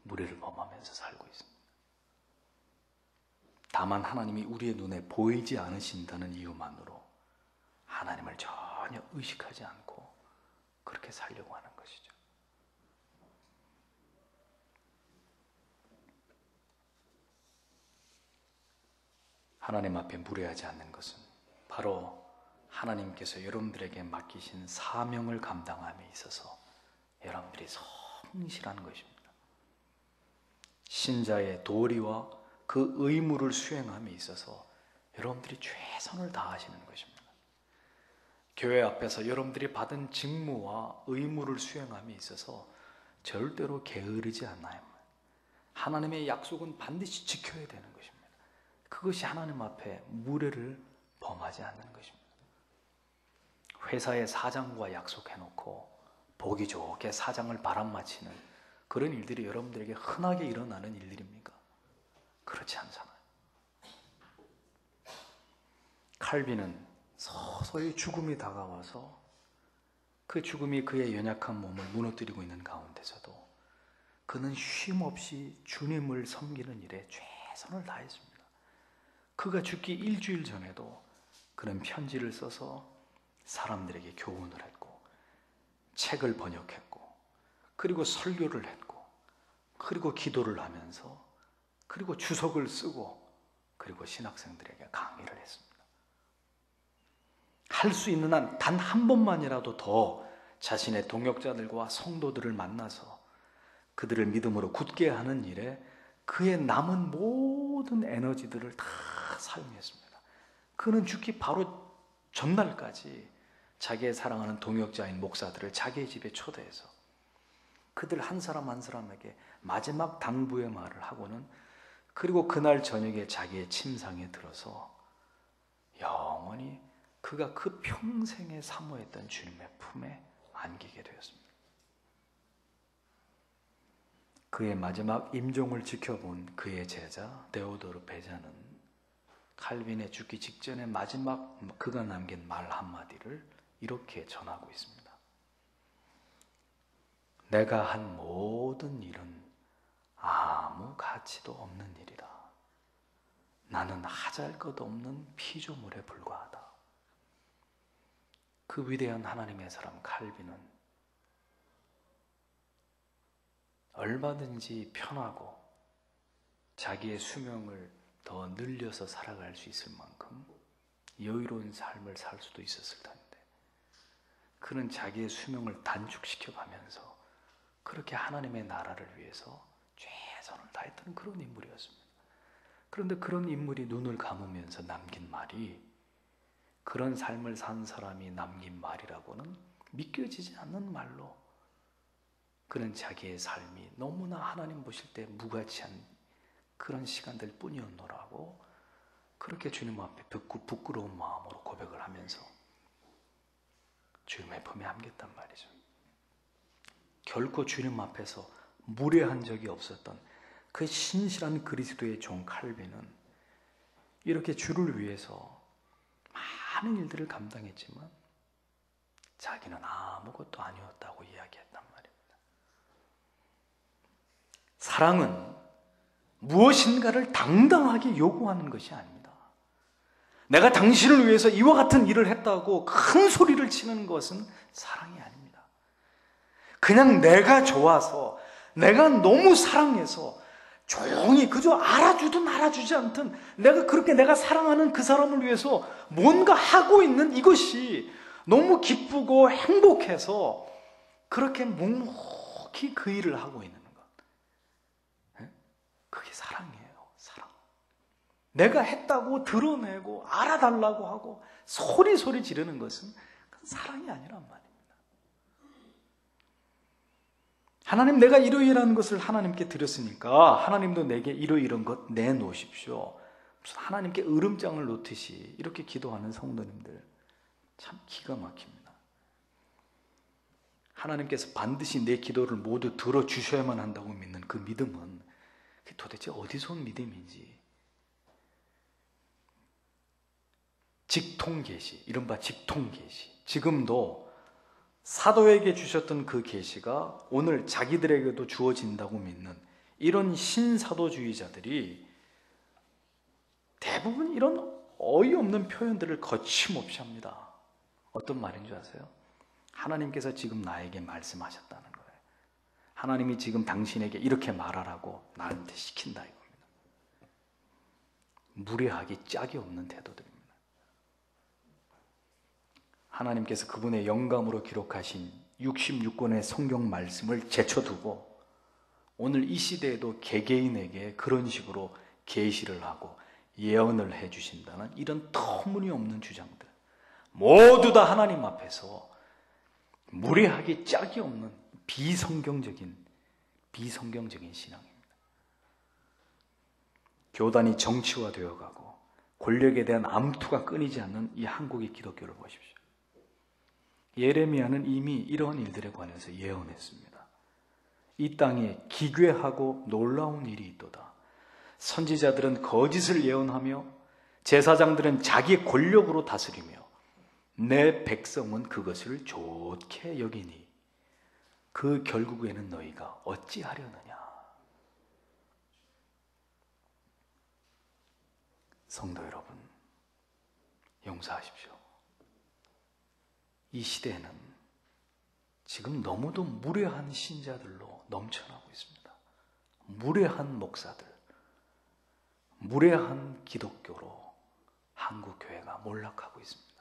Speaker 1: 무례를 범하면서 살고 있습니다. 다만 하나님이 우리의 눈에 보이지 않으신다는 이유만으로 하나님을 전혀 의식하지 않고 그렇게 살려고 하는 것이죠. 하나님 앞에 무례하지 않는 것은 바로 하나님께서 여러분들에게 맡기신 사명을 감당함에 있어서 여러분들이 성실한 것입니다. 신자의 도리와 그 의무를 수행함에 있어서 여러분들이 최선을 다하시는 것입니다. 교회 앞에서 여러분들이 받은 직무와 의무를 수행함에 있어서 절대로 게으르지 않아요. 하나님의 약속은 반드시 지켜야 되는 것입니다. 그것이 하나님 앞에 무례를 범하지 않는 것입니다. 회사의 사장과 약속해놓고 보기 좋게 사장을 바람맞히는 그런 일들이 여러분들에게 흔하게 일어나는 일들입니까? 그렇지 않잖아요. 칼빈은 서서히 죽음이 다가와서 그 죽음이 그의 연약한 몸을 무너뜨리고 있는 가운데서도 그는 쉼없이 주님을 섬기는 일에 최선을 다했습니다. 그가 죽기 일주일 전에도 그는 편지를 써서 사람들에게 교훈을 했고 책을 번역했고 그리고 설교를 했고 그리고 기도를 하면서 그리고 주석을 쓰고 그리고 신학생들에게 강의를 했습니다. 할 수 있는 한 단 한 번만이라도 더 자신의 동역자들과 성도들을 만나서 그들을 믿음으로 굳게 하는 일에 그의 남은 모든 에너지들을 다 사용했습니다. 그는 죽기 바로 전날까지 자기의 사랑하는 동역자인 목사들을 자기의 집에 초대해서 그들 한 사람 한 사람에게 마지막 당부의 말을 하고는 그리고 그날 저녁에 자기의 침상에 들어서 영원히 그가 그 평생에 사모했던 주님의 품에 안기게 되었습니다. 그의 마지막 임종을 지켜본 그의 제자 데오도르 베자는 칼빈의 죽기 직전에 마지막 그가 남긴 말 한마디를 이렇게 전하고 있습니다. 내가 한 모든 일은 아무 가치도 없는 일이다. 나는 하잘것없는 피조물에 불과하다. 그 위대한 하나님의 사람 칼빈은 얼마든지 편하고 자기의 수명을 더 늘려서 살아갈 수 있을 만큼 여유로운 삶을 살 수도 있었을 텐데 그는 자기의 수명을 단축시켜 가면서 그렇게 하나님의 나라를 위해서 최선을 다했던 그런 인물이었습니다. 그런데 그런 인물이 눈을 감으면서 남긴 말이 그런 삶을 산 사람이 남긴 말이라고는 믿겨지지 않는 말로 그는 자기의 삶이 너무나 하나님 보실 때 무가치한 그런 시간들 뿐이었노라고 그렇게 주님 앞에 부끄러운 마음으로 고백을 하면서 주님의 품에 안겼단 말이죠. 결코 주님 앞에서 무례한 적이 없었던 그 신실한 그리스도의 종 칼빈은 이렇게 주를 위해서 많은 일들을 감당했지만 자기는 아무것도 아니었다고 이야기했단 말입니다. 사랑은 무엇인가를 당당하게 요구하는 것이 아닙니다. 내가 당신을 위해서 이와 같은 일을 했다고 큰 소리를 치는 것은 사랑이 아닙니다. 그냥 내가 좋아서, 내가 너무 사랑해서 조용히 그저 알아주든 알아주지 않든 내가 사랑하는 그 사람을 위해서 뭔가 하고 있는 이것이 너무 기쁘고 행복해서 그렇게 묵묵히 그 일을 하고 있는 것. 그게 사랑이에요. 사랑. 내가 했다고 드러내고 알아달라고 하고 소리 지르는 것은 그건 사랑이 아니란 말입니다. 하나님, 내가 이러이러한 것을 하나님께 드렸으니까 하나님도 내게 이러이러한 것 내놓으십시오. 무슨 하나님께 으름장을 놓듯이 이렇게 기도하는 성도님들 참 기가 막힙니다. 하나님께서 반드시 내 기도를 모두 들어주셔야만 한다고 믿는 그 믿음은 그게 도대체 어디서 온 믿음인지. 직통계시, 이른바 직통계시, 지금도 사도에게 주셨던 그 계시가 오늘 자기들에게도 주어진다고 믿는 이런 신사도주의자들이 대부분 이런 어이없는 표현들을 거침없이 합니다. 어떤 말인 줄 아세요? 하나님께서 지금 나에게 말씀하셨다는 거예요. 하나님이 지금 당신에게 이렇게 말하라고 나한테 시킨다 이겁니다. 무례하기 짝이 없는 태도들입니다. 하나님께서 그분의 영감으로 기록하신 66권의 성경 말씀을 제쳐두고 오늘 이 시대에도 개개인에게 그런 식으로 계시를 하고 예언을 해주신다는 이런 터무니없는 주장들, 모두 다 하나님 앞에서 무례하기 짝이 없는 비성경적인 신앙입니다. 교단이 정치화되어 가고 권력에 대한 암투가 끊이지 않는 이 한국의 기독교를 보십시오. 예레미야는 이미 이러한 일들에 관해서 예언했습니다. 이 땅에 기괴하고 놀라운 일이 있도다. 선지자들은 거짓을 예언하며 제사장들은 자기 권력으로 다스리며 내 백성은 그것을 좋게 여기니 그 결국에는 너희가 어찌하려느냐. 성도 여러분, 용서하십시오. 이 시대에는 지금 너무도 무례한 신자들로 넘쳐나고 있습니다. 무례한 목사들, 무례한 기독교로 한국 교회가 몰락하고 있습니다.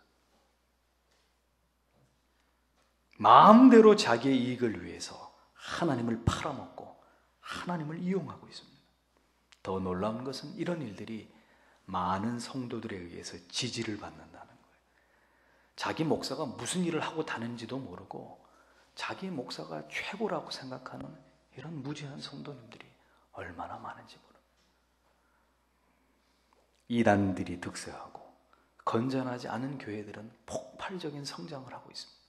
Speaker 1: 마음대로 자기의 이익을 위해서 하나님을 팔아먹고 하나님을 이용하고 있습니다. 더 놀라운 것은 이런 일들이 많은 성도들에 의해서 지지를 받는다는 거예요. 자기 목사가 무슨 일을 하고 다는지도 모르고 자기 목사가 최고라고 생각하는 이런 무지한 성도님들이 얼마나 많은지 모릅니다. 이단들이 득세하고 건전하지 않은 교회들은 폭발적인 성장을 하고 있습니다.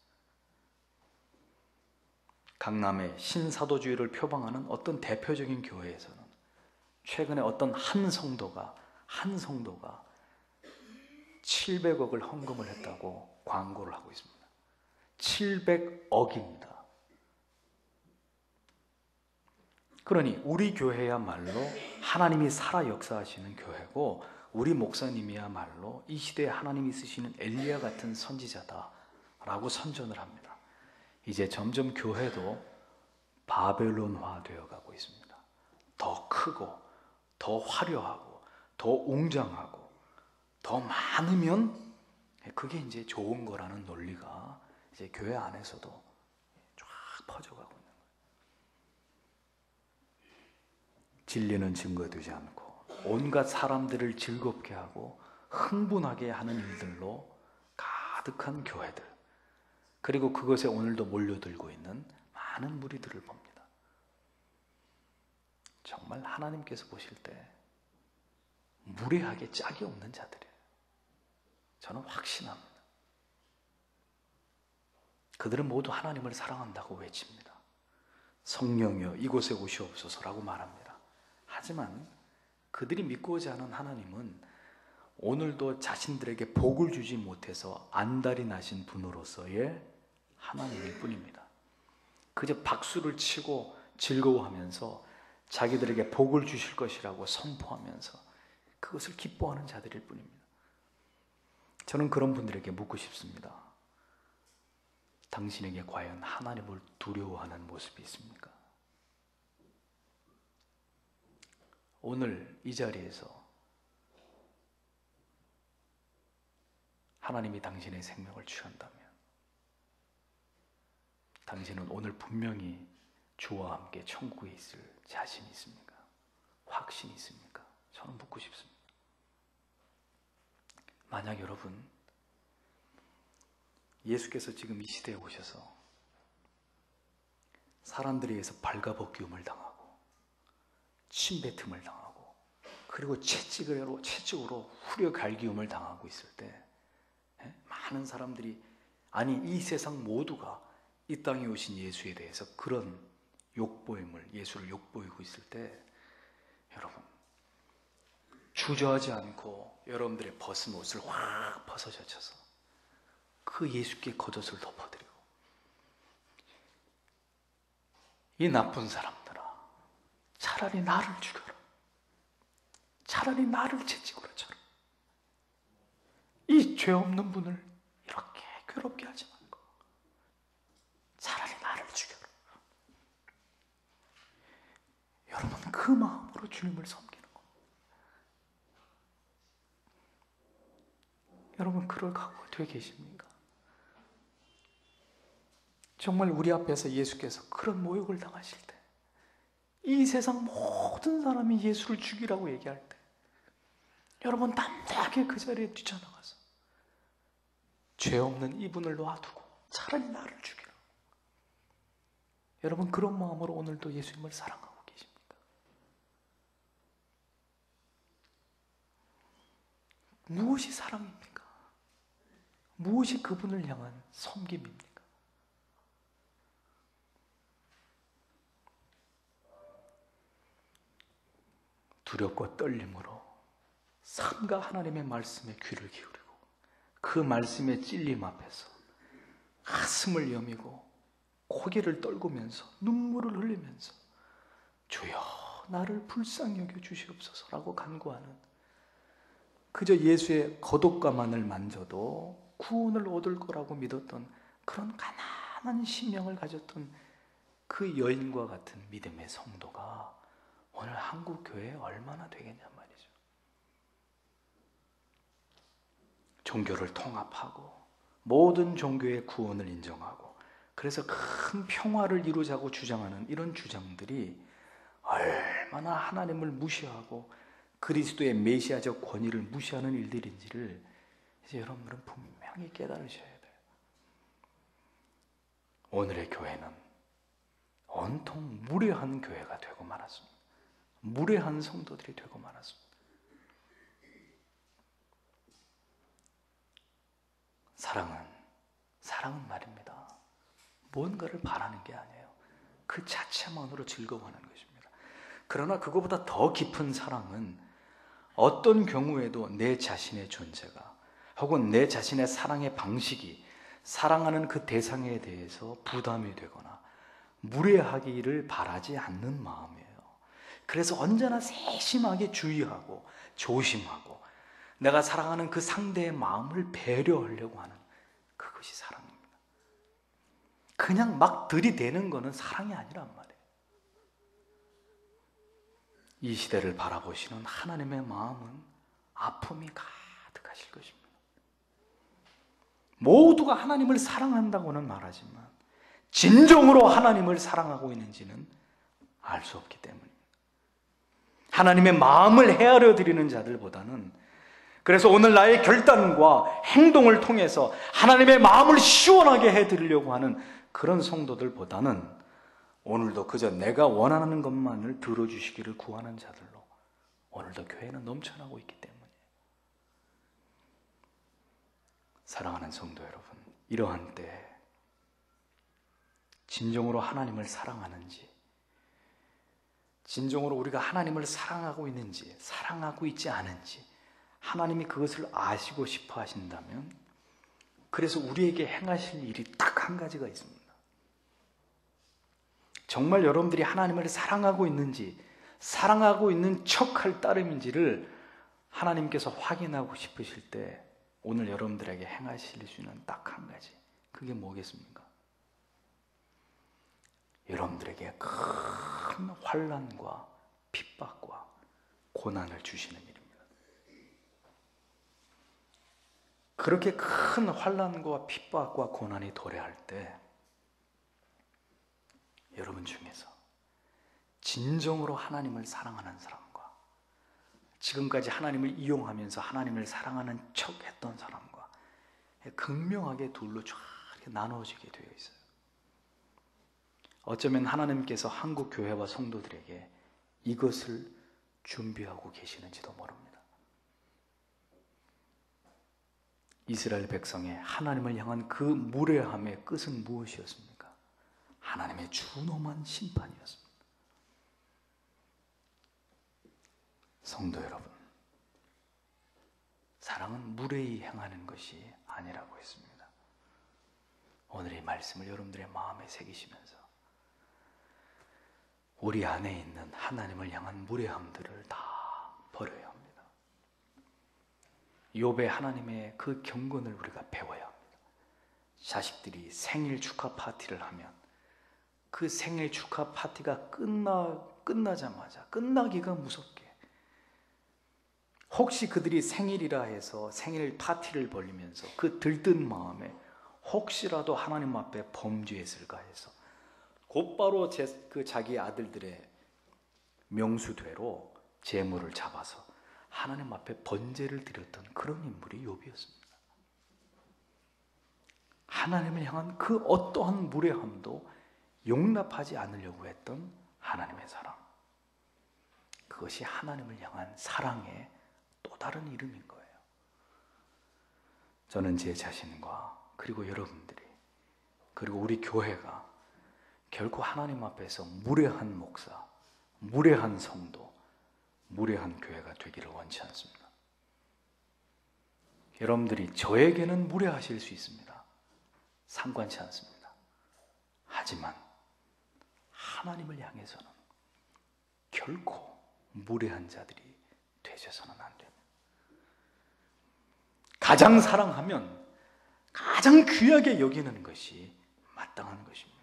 Speaker 1: 강남의 신사도주의를 표방하는 어떤 대표적인 교회에서는 최근에 어떤 한 성도가 700억을 헌금을 했다고 광고를 하고 있습니다. 700억입니다. 그러니 우리 교회야말로 하나님이 살아 역사하시는 교회고 우리 목사님이야말로 이 시대에 하나님이 쓰시는 엘리야 같은 선지자다라고 선전을 합니다. 이제 점점 교회도 바벨론화 되어가고 있습니다. 더 크고 더 화려하고 더 웅장하고 더 많으면 그게 이제 좋은 거라는 논리가 이제 교회 안에서도 쫙 퍼져가고 있는 거예요. 진리는 증거되지 않고 온갖 사람들을 즐겁게 하고 흥분하게 하는 일들로 가득한 교회들, 그리고 그것에 오늘도 몰려들고 있는 많은 무리들을 봅니다. 정말 하나님께서 보실 때 무례하게 짝이 없는 자들이에요. 저는 확신합니다. 그들은 모두 하나님을 사랑한다고 외칩니다. 성령이여 이곳에 오시옵소서라고 말합니다. 하지만 그들이 믿고자 하는 하나님은 오늘도 자신들에게 복을 주지 못해서 안달이 나신 분으로서의 하나님일 뿐입니다. 그저 박수를 치고 즐거워하면서 자기들에게 복을 주실 것이라고 선포하면서 그것을 기뻐하는 자들일 뿐입니다. 저는 그런 분들에게 묻고 싶습니다. 당신에게 과연 하나님을 두려워하는 모습이 있습니까? 오늘 이 자리에서 하나님이 당신의 생명을 취한다면 당신은 오늘 분명히 주와 함께 천국에 있을 자신이 있습니까? 확신이 있습니까? 저는 묻고 싶습니다. 만약 여러분 예수께서 지금 이 시대에 오셔서 사람들에 의해서 발가벗기움을 당하고 침뱉음을 당하고 그리고 채찍으로 후려 갈기움을 당하고 있을 때 많은 사람들이 아니 이 세상 모두가 이 땅에 오신 예수에 대해서 그런 욕보임을 예수를 욕보이고 있을 때 여러분 주저하지 않고 여러분들의 벗은 옷을 확 벗어젖혀서 그 예수께 겉옷을 덮어드리고 이 나쁜 사람들아 차라리 나를 죽여라. 차라리 나를 채찍으로 쳐라. 이 죄 없는 분을 이렇게 괴롭게 하지 말고 차라리 나를 죽여라. 여러분 그 마음으로 주님을 섬기는 겁니다. 여러분 그럴 각오가 되어 계십니까? 정말 우리 앞에서 예수께서 그런 모욕을 당하실 때 이 세상 모든 사람이 예수를 죽이라고 얘기할 때 여러분 담대하게 그 자리에 뛰쳐나가서 죄 없는 이분을 놔두고 차라리 나를 죽이라. 여러분 그런 마음으로 오늘도 예수님을 사랑하고 계십니까? 무엇이 사랑입니까? 무엇이 그분을 향한 섬김입니까? 두렵고 떨림으로 삼가 하나님의 말씀에 귀를 기울이고 그 말씀의 찔림 앞에서 가슴을 여미고 고개를 떨구면서 눈물을 흘리면서 주여 나를 불쌍히 여겨 주시옵소서라고 간구하는 그저 예수의 겉옷가만을 만져도 구원을 얻을 거라고 믿었던 그런 가난한 심령을 가졌던 그 여인과 같은 믿음의 성도가 오늘 한국 교회에 얼마나 되겠냐 말이죠. 종교를 통합하고 모든 종교의 구원을 인정하고 그래서 큰 평화를 이루자고 주장하는 이런 주장들이 얼마나 하나님을 무시하고 그리스도의 메시아적 권위를 무시하는 일들인지를 이제 여러분들은 분명히 깨달으셔야 돼요. 오늘의 교회는 온통 무례한 교회가 되고 말았습니다. 무례한 성도들이 되고 말았습니다. 사랑은 말입니다. 뭔가를 바라는 게 아니에요. 그 자체만으로 즐거워하는 것입니다. 그러나 그거보다 더 깊은 사랑은 어떤 경우에도 내 자신의 존재가 혹은 내 자신의 사랑의 방식이 사랑하는 그 대상에 대해서 부담이 되거나 무례하기를 바라지 않는 마음이에요. 그래서 언제나 세심하게 주의하고 조심하고 내가 사랑하는 그 상대의 마음을 배려하려고 하는 그것이 사랑입니다. 그냥 막 들이대는 거는 사랑이 아니란 말이에요. 이 시대를 바라보시는 하나님의 마음은 아픔이 가득하실 것입니다. 모두가 하나님을 사랑한다고는 말하지만 진정으로 하나님을 사랑하고 있는지는 알 수 없기 때문입니다. 하나님의 마음을 헤아려 드리는 자들보다는 그래서 오늘 나의 결단과 행동을 통해서 하나님의 마음을 시원하게 해드리려고 하는 그런 성도들보다는 오늘도 그저 내가 원하는 것만을 들어주시기를 구하는 자들로 오늘도 교회는 넘쳐나고 있기 때문에, 사랑하는 성도 여러분, 이러한 때 진정으로 하나님을 사랑하는지, 진정으로 우리가 하나님을 사랑하고 있는지, 사랑하고 있지 않은지 하나님이 그것을 아시고 싶어 하신다면, 그래서 우리에게 행하실 일이 딱 한 가지가 있습니다. 정말 여러분들이 하나님을 사랑하고 있는지, 사랑하고 있는 척할 따름인지를 하나님께서 확인하고 싶으실 때 오늘 여러분들에게 행하실 수 있는 딱 한 가지, 그게 뭐겠습니까? 여러분들에게 큰 환난과 핍박과 고난을 주시는 일입니다. 그렇게 큰 환난과 핍박과 고난이 도래할 때 여러분 중에서 진정으로 하나님을 사랑하는 사람과 지금까지 하나님을 이용하면서 하나님을 사랑하는 척 했던 사람과 극명하게 둘로 쫙 나누어지게 되어 있어요. 어쩌면 하나님께서 한국 교회와 성도들에게 이것을 준비하고 계시는지도 모릅니다. 이스라엘 백성의 하나님을 향한 그 무례함의 끝은 무엇이었습니까? 하나님의 준엄한 심판이었습니다. 성도 여러분, 사랑은 무례히 행하는 것이 아니라고 했습니다. 오늘의 말씀을 여러분들의 마음에 새기시면서 우리 안에 있는 하나님을 향한 무례함들을 다 버려야 합니다. 욥의 하나님의 그 경건을 우리가 배워야 합니다. 자식들이 생일 축하 파티를 하면 그 생일 축하 파티가 끝나자마자, 끝나기가 무섭게, 혹시 그들이 생일이라 해서 생일 파티를 벌리면서 그 들뜬 마음에 혹시라도 하나님 앞에 범죄했을까 해서 곧바로 자기 아들들의 명수대로 제물을 잡아서 하나님 앞에 번제를 드렸던 그런 인물이 욥이었습니다. 하나님을 향한 그 어떠한 무례함도 용납하지 않으려고 했던 하나님의 사랑, 그것이 하나님을 향한 사랑의 또 다른 이름인 거예요. 저는 제 자신과 그리고 여러분들이 그리고 우리 교회가 결코 하나님 앞에서 무례한 목사, 무례한 성도, 무례한 교회가 되기를 원치 않습니다. 여러분들이 저에게는 무례하실 수 있습니다. 상관치 않습니다. 하지만 하나님을 향해서는 결코 무례한 자들이 되셔서는 안 됩니다. 가장 사랑하면 가장 귀하게 여기는 것이 마땅한 것입니다.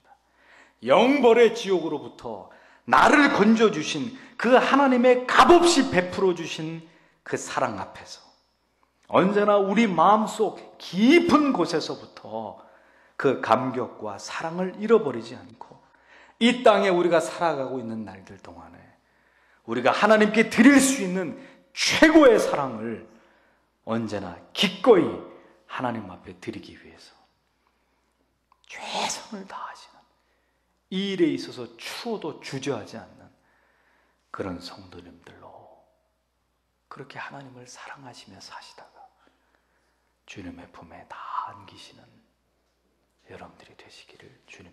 Speaker 1: 영벌의 지옥으로부터 나를 건져주신 그 하나님의 값없이 베풀어 주신 그 사랑 앞에서 언제나 우리 마음속 깊은 곳에서부터 그 감격과 사랑을 잃어버리지 않고 이 땅에 우리가 살아가고 있는 날들 동안에 우리가 하나님께 드릴 수 있는 최고의 사랑을 언제나 기꺼이 하나님 앞에 드리기 위해서 최선을 다하시는, 이 일에 있어서 추워도 주저하지 않는 그런 성도님들로 그렇게 하나님을 사랑하시며 사시다가 주님의 품에 다 안기시는 여러분들이 되시기를 주님